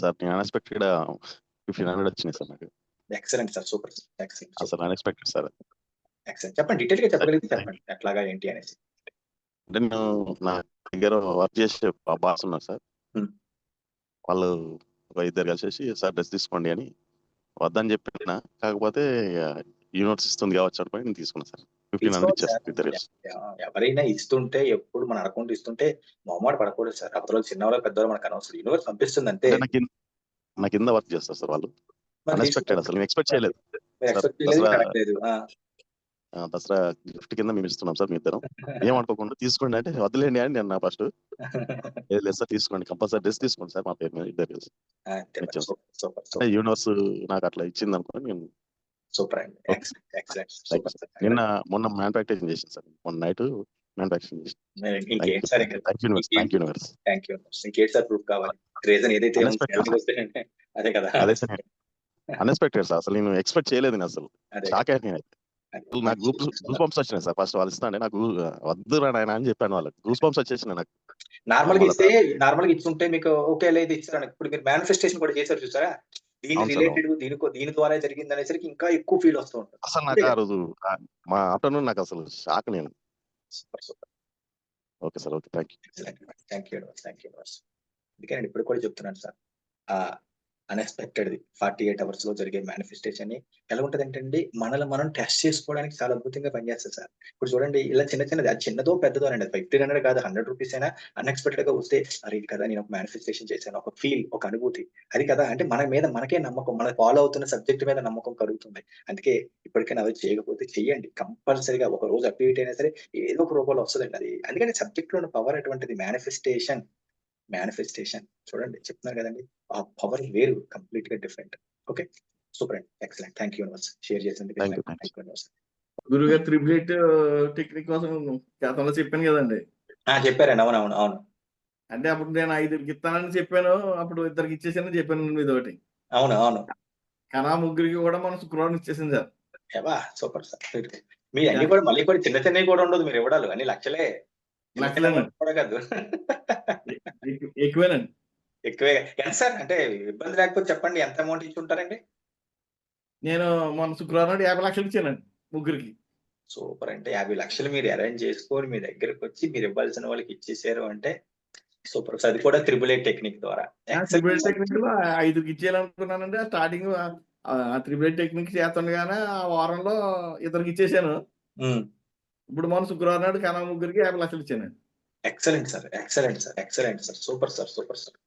Sir నేను unexpected 1500 వచ్చినాయి sir నాకు. ఎక్సలెంట్ సార్, సూపర్ ఎక్సలెంట్, అసలు అన్ఎక్స్పెక్టెడ్ సార్. ఎక్సలెంట్. చెప్పండి, డీటెయిల్ గా చెప్పగలిగితే చెప్పండి ఎట్లాగా ఏంటి అనేసి. అంటే నేను నా దగ్గర వర్క్ చేసే బాస్ ఉన్నారు సార్. వాళ్ళు ఒక ఇద్దరు కలిసేసి సార్ డ్రెస్ తీసుకోండి అని వద్దని చెప్పిన, కాకపోతే యూనివర్స్ ఇస్తుంది కావచ్చు అనుకోని నేను తీసుకున్నాను సార్. 1500 ఇచ్చేస్తారు ఇద్దరు కలిసి. ఎవరైనా ఇస్తుంటే ఎప్పుడు మన అకౌంట్ ఇస్తుంటే మొహమాట పడకూడదు సార్. అవతల చిన్నవాళ్ళు పెద్దవాళ్ళు మనకు అనవసరం, యూనివర్స్ పంపిస్తుంది అంతే. నా కింద వర్క్ చేస్తారు సార్ వాళ్ళు. అన్ఎక్స్పెక్టెడ్, అసలు నేను ఎక్స్పెక్ట్ చేయలేదు. దసరా గిఫ్ట్ కింద మేము ఇస్తున్నాం సార్ మీ ఇద్దరం, ఏమనుకోకుండా తీసుకోండి అంటే వదిలేండి అని నేను ఫస్ట్ లేదు సార్ తీసుకోండి, కంపల్సరీ డ్రెస్ తీసుకోండి సార్ మా పేరు మీద ఇద్దరు కలిసి. యూనివర్స్ నాకు అట్లా ఇచ్చింది అనుకోని నేను. సూపర్ అండి, నిన్న మొన్న మ్యానుఫ్యాక్చరింగ్ చేసాను సార్, మొన్న నైట్ మ్యానుఫ్యాక్చరింగ్ చేసాను. అదే సార్ అన్ఎక్స్పెక్టెడ్ సార్, అసలు నేను ఎక్స్పెక్ట్ చేయలేదు. నేను అసలు షాక్ అయ్యాను. నాకు గూస్ బంప్స్ వచ్చినాయి సార్. ఫస్ట్ వాళ్ళు ఇస్తాండే నాకు వద్దు ఆయన అని చెప్పాను వాళ్ళకి, గూస్ బంప్స్ వచ్చేసినాయి నాకు. నార్మల్గా ఇస్తుంటే మీకు ఓకే లేదు ఇచ్చారు. ఇప్పుడు మీరు మేనిఫెస్టేషన్ కూడా చేశారు చూసారా, దీని రిలేటెడ్ దీని ద్వారా జరిగింది అనేసరికి ఇంకా ఎక్కువ ఫీల్ వస్తూ ఉంటుంది. అసలు నాకు ఆ రోజు మా ఆఫ్టర్నూన్ నాకు అసలు షాక్. నేను okay sir, okay thank you. అందుకే ఇప్పుడు కూడా చెప్తున్నాను సార్, అన్ఎక్స్పెక్టెడ్ 48 hours లో జరిగే మేనిఫెస్టేషన్ ని ఎలా ఉంటదంటే అండి, మనల్ని మనం టెస్ట్ చేసుకోవడానికి చాలా అద్భుతంగా పనిచేస్తుంది సార్. ఇప్పుడు చూడండి, ఇలా చిన్నది, అది చిన్నదో పెద్దదో అండి, 1500 కాదు 100 రూపీస్ అయినా అన్ఎక్స్పెక్టెడ్ గా వస్తే, అరే ఇది కదా నేను ఒక మేనిఫెస్టేషన్ చేశాను, ఒక ఫీల్, ఒక అనుభూతి, అది కదా అంటే మన మీద మనకే నమ్మకం, మన ఫాలో అవుతున్న సబ్జెక్ట్ మీద నమ్మకం కలుగుతుంది. అందుకే ఇప్పటికైనా అది చేయకపోతే చెయ్యండి, కంపల్సరీగా ఒక రోజు అటు ఇటు అయినా సరే ఏదో ఒక రూపంలో వస్తుందండి అది. అందుకని సబ్జెక్ట్ లో పవర్ అటువంటిది. మేనిఫెస్టేషన్ చూడండి, చెప్తున్నారు కదండి, ఆ పవర్ వేరు, కంప్లీట్ గా డిఫరెంట్. ఓకే, సూపర్ అండి, excellent. Thank you universe share చేసింది. గురుగారు 888 టెక్నిక్ కోసం గతంలో చెప్పాను కదండి. చెప్పారండి, అవును. అంటే అప్పుడు నేను 5 ఇస్తానని చెప్పాను, అప్పుడు 2 ఇచ్చేసానని చెప్పాను ఇదొకటి. అవును. కానీ ఆ 3 కూడా మనం శుక్రవారం ఇచ్చేసింది సార్. Super sir. మీ అన్ని కూడా మళ్ళీ కూడా చిన్నవి కూడా ఉండదు, మీరు ఇవ్వడాలు అన్ని లక్షలే కూడా కాదు, ఎక్కువేనండి. ఎక్కువే. ఎంత సార్ అంటే ఇబ్బంది లేకపోతే చెప్పండి, ఎంత అమౌంట్ ఇచ్చి ఉంటారండి? నేను మొన్న శుక్రవారం 50 లక్షలు ఇచ్చానండి 3కి. సూపర్. అంటే 50 లక్షలు మీరు అరేంజ్ చేసుకొని మీ దగ్గరకు వచ్చి మీరు ఇవ్వాల్సిన వాళ్ళకి ఇచ్చేసారు అంటే సూపర్. అది కూడా 888 టెక్నిక్ ద్వారా. 888 టెక్నిక్ లో 5కి ఇచ్చేయాలనుకున్నానండి. స్టార్టింగ్ 888 టెక్నిక్ చేస్తుండగానే ఆ వారంలో 2కి ఇచ్చేసాను. ఇప్పుడు మన శుక్రవారం నాడు కన్నా 3కి 50 లక్షలు ఇచ్చానండి. Excellent sir. Super sir.